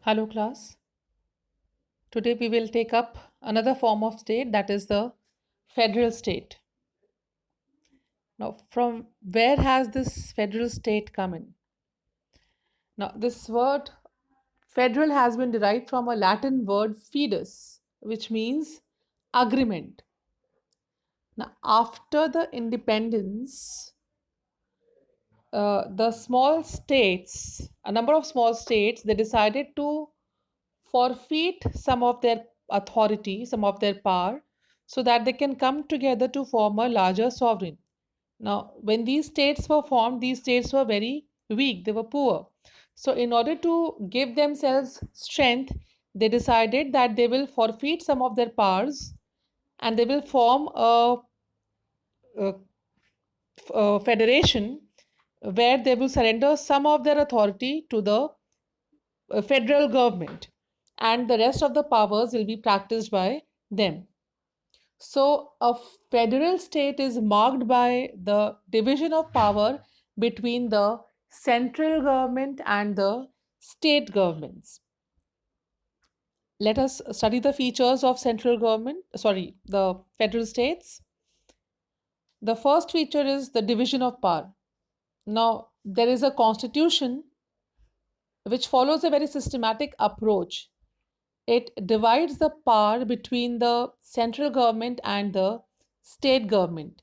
Hello, class. Today we will take up another form of state, that is the federal state. Now, from where has this federal state come in? Now, this word federal has been derived from a Latin word fidus, which means agreement. Now, after the independence, the small states, a number of small states, they decided to forfeit some of their authority, some of their power, so that they can come together to form a larger sovereign. Now, when these states were formed, these states were very weak, they were poor. So, in order to give themselves strength, they decided that they will forfeit some of their powers and they will form a federation where they will surrender some of their authority to the federal government, and the rest of the powers will be practiced by them. So, a federal state is marked by the division of power between the central government and the state governments. Let us study the features of the federal states. The first feature is the division of power. Now, there is a constitution which follows a very systematic approach. It divides the power between the central government and the state government.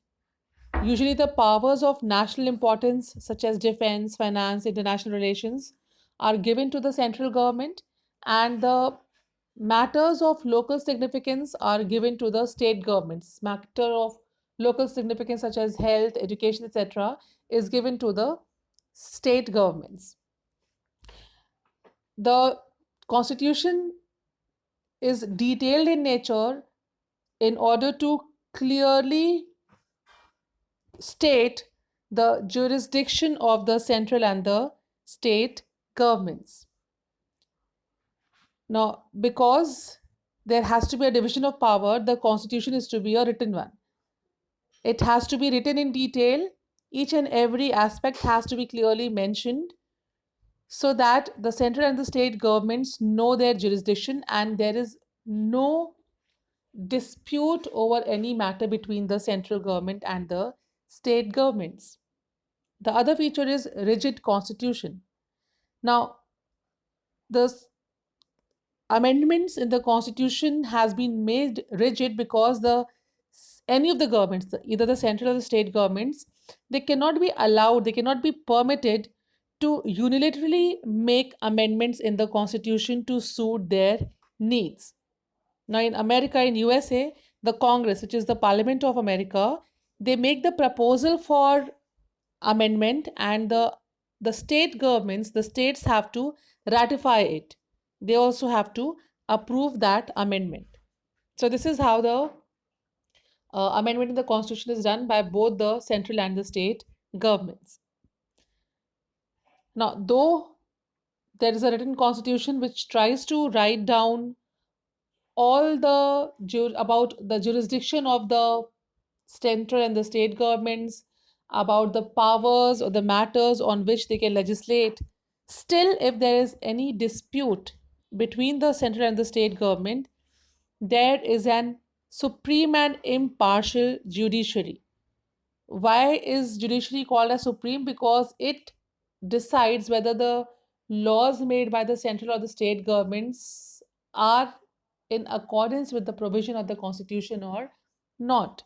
Usually, the powers of national importance, such as defense, finance, international relations, are given to the central government, and the matters of local significance are given to the state governments. Matter of local significance, such as health, education, etc., is given to the state governments. The constitution is detailed in nature in order to clearly state the jurisdiction of the central and the state governments. Now, because there has to be a division of power, the constitution is to be a written one. It has to be written in detail. Each and every aspect has to be clearly mentioned so that the central and the state governments know their jurisdiction and there is no dispute over any matter between the central government and the state governments. The other feature is rigid constitution. Now, the amendments in the constitution has been made rigid because the any of the governments, either the central or the state governments, they cannot be allowed, they cannot be permitted to unilaterally make amendments in the constitution to suit their needs. Now, in America, in USA, the Congress, which is the Parliament of America, they make the proposal for amendment, and the state governments, the states have to ratify it. They also have to approve that amendment. So, this is how the amendment in the constitution is done by both the central and the state governments. Now, though there is a written constitution which tries to write down all the about the jurisdiction of the central and the state governments, about the powers or the matters on which they can legislate, still, if there is any dispute between the central and the state government, there is an supreme and impartial judiciary. Why is judiciary called as supreme? Because it decides whether the laws made by the central or the state governments are in accordance with the provision of the constitution or not.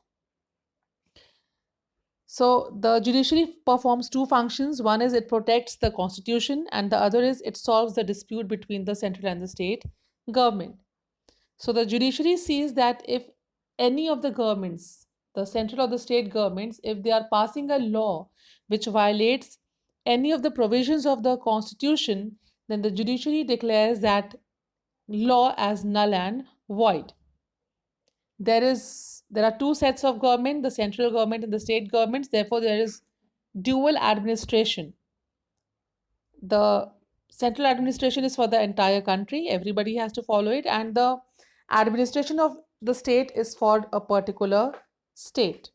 So the judiciary performs two functions. One is it protects the constitution, and the other is it solves the dispute between the central and the state government. So the judiciary sees that if any of the governments, the central or the state governments, if they are passing a law which violates any of the provisions of the constitution, then the judiciary declares that law as null and void. There are two sets of government, the central government and the state governments. Therefore, there is dual administration. The central administration is for the entire country, everybody has to follow it, and the administration of the state is for a particular state.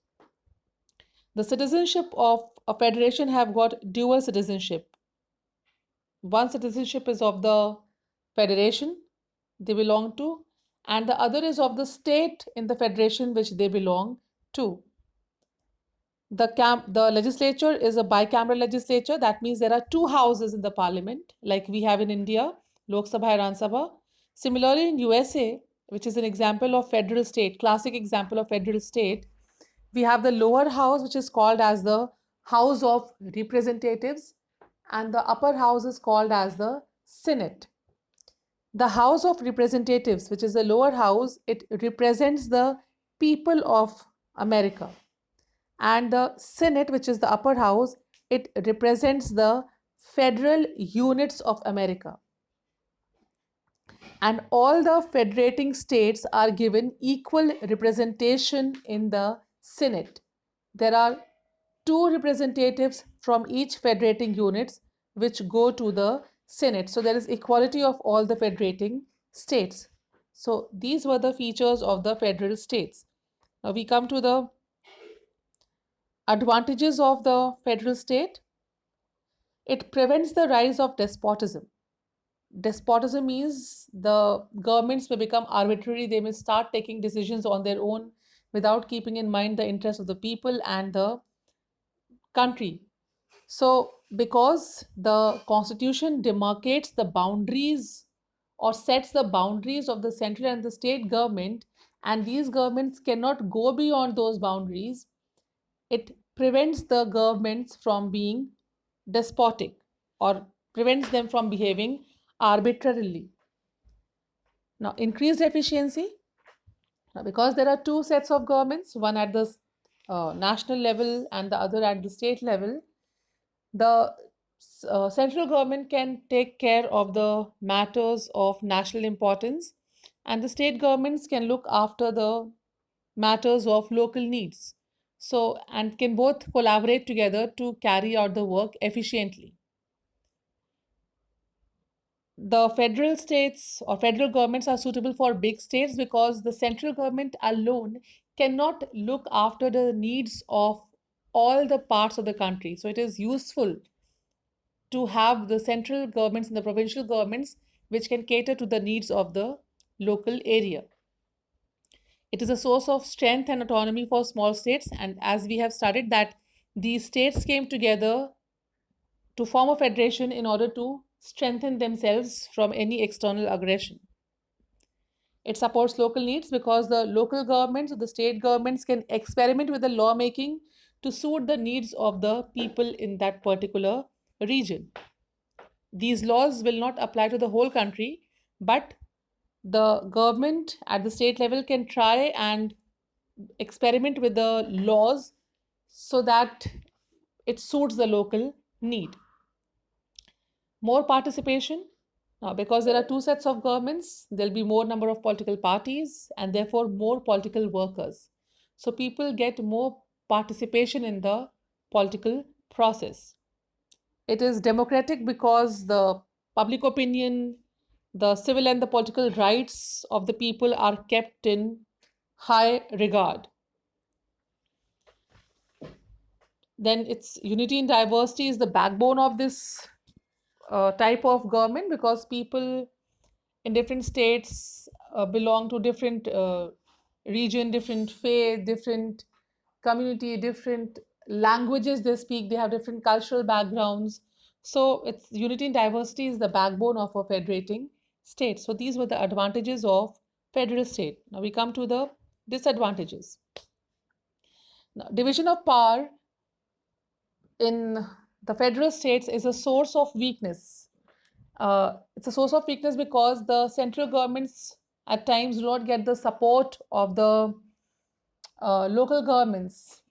The citizenship of a federation have got dual citizenship. One citizenship is of the federation they belong to, and the other is of the state in the federation which they belong to. The legislature is a bicameral legislature. That means there are two houses in the parliament, like we have in India, Lok Sabha and Rajya Sabha. Similarly, in USA, which is an example of federal state, classic example of federal state, we have the lower house, which is called as the House of Representatives, and the upper house is called as the Senate. The House of Representatives, which is the lower house, it represents the people of America. And the Senate, which is the upper house, it represents the federal units of America. And all the federating states are given equal representation in the Senate. There are two representatives from each federating units which go to the Senate. So there is equality of all the federating states. So these were the features of the federal states. Now we come to the advantages of the federal state. It prevents the rise of despotism. Despotism means the governments may become arbitrary, they may start taking decisions on their own without keeping in mind the interests of the people and the country. So, because the constitution demarcates the boundaries or sets the boundaries of the central and the state government, and these governments cannot go beyond those boundaries, it prevents the governments from being despotic or prevents them from behaving arbitrarily. Now, increased efficiency. Now, because there are two sets of governments, one at the national level and the other at the state level, the central government can take care of the matters of national importance, and the state governments can look after the matters of local needs. So, and can both collaborate together to carry out the work efficiently. The federal states or federal governments are suitable for big states because the central government alone cannot look after the needs of all the parts of the country. So, it is useful to have the central governments and the provincial governments which can cater to the needs of the local area. It is a source of strength and autonomy for small states, and as we have studied that these states came together to form a federation in order to strengthen themselves from any external aggression. It supports local needs because the local governments or the state governments can experiment with the lawmaking to suit the needs of the people in that particular region. These laws will not apply to the whole country, but the government at the state level can try and experiment with the laws so that it suits the local need. More participation. Now, because there are two sets of governments, there'll be more number of political parties and therefore more political workers. So people get more participation in the political process. It is democratic because the public opinion, the civil and the political rights of the people are kept in high regard. Then its unity in diversity is the backbone of this type of government because people in different states belong to different region, different faith, different community, different languages they speak, they have different cultural backgrounds. So it's unity and diversity is the backbone of a federating state. So these were the advantages of federal state. Now we come to the disadvantages. Now, division of power in the federal states is a source of weakness. It's a source of weakness because the central governments at times do not get the support of the local governments.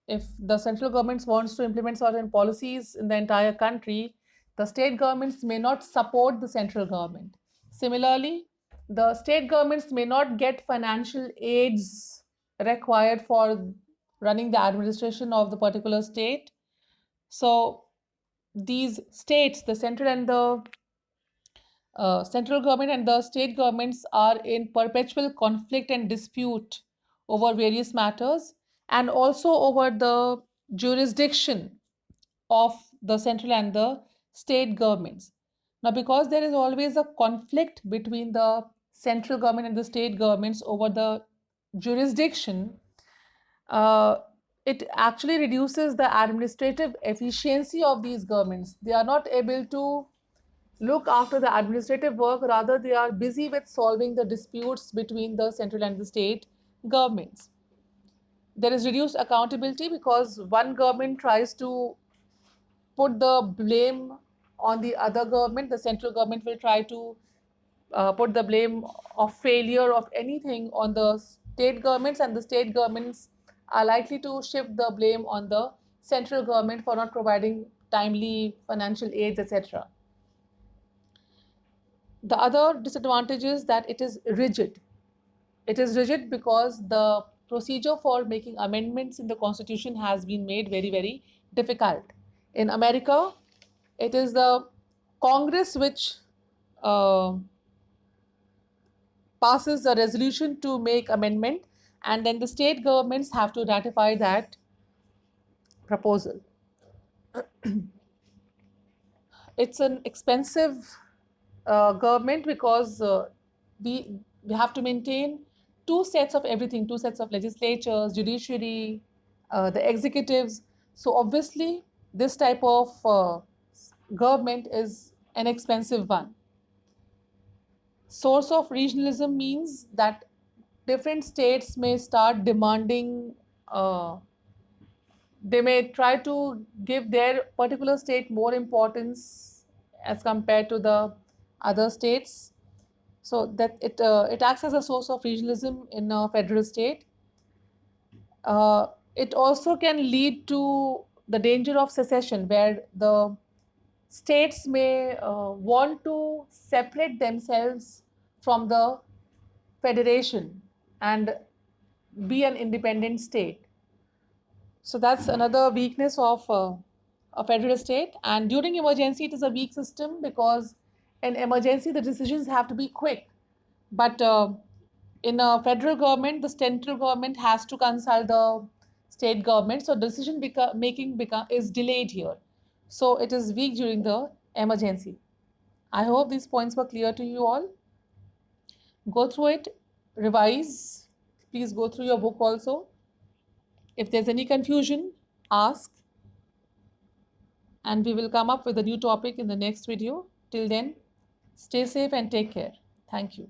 If the central government wants to implement certain policies in the entire country, the state governments may not support the central government. Similarly, the state governments may not get financial aids required for running the administration of the particular state. So these states, the central and the central government and the state governments are in perpetual conflict and dispute over various matters and also over the jurisdiction of the central and the state governments. Now, because there is always a conflict between the central government and the state governments over the jurisdiction, uh, it actually reduces the administrative efficiency of these governments. They are not able to look after the administrative work, rather, they are busy with solving the disputes between the central and the state governments. There is reduced accountability because one government tries to put the blame on the other government. The central government will try to put the blame of failure of anything on the state governments, and the state governments are likely to shift the blame on the central government for not providing timely financial aids, etc. The other disadvantage is that it is rigid. It is rigid because the procedure for making amendments in the constitution has been made very, very difficult. In America, it is the Congress which uh, passes a resolution to make amendment, and then the state governments have to ratify that proposal. It's an expensive government because we have to maintain two sets of everything, two sets of legislatures, judiciary, the executives. So obviously this type of government is an expensive one. Source of regionalism means that different states may start demanding, they may try to give their particular state more importance as compared to the other states, so that it acts as a source of regionalism in a federal state. It also can lead to the danger of secession, where the states may want to separate themselves from the federation and be an independent state. So that's another weakness of a federal state. And during emergency, it is a weak system because in emergency, the decisions have to be quick. But in a federal government, the central government has to consult the state government. So decision making is delayed here. So it is weak during the emergency. I hope these points were clear to you all. Go through it, revise. Please go through your book also. If there's any confusion, ask, and we will come up with a new topic in the next video. Till then, stay safe and take care. Thank you.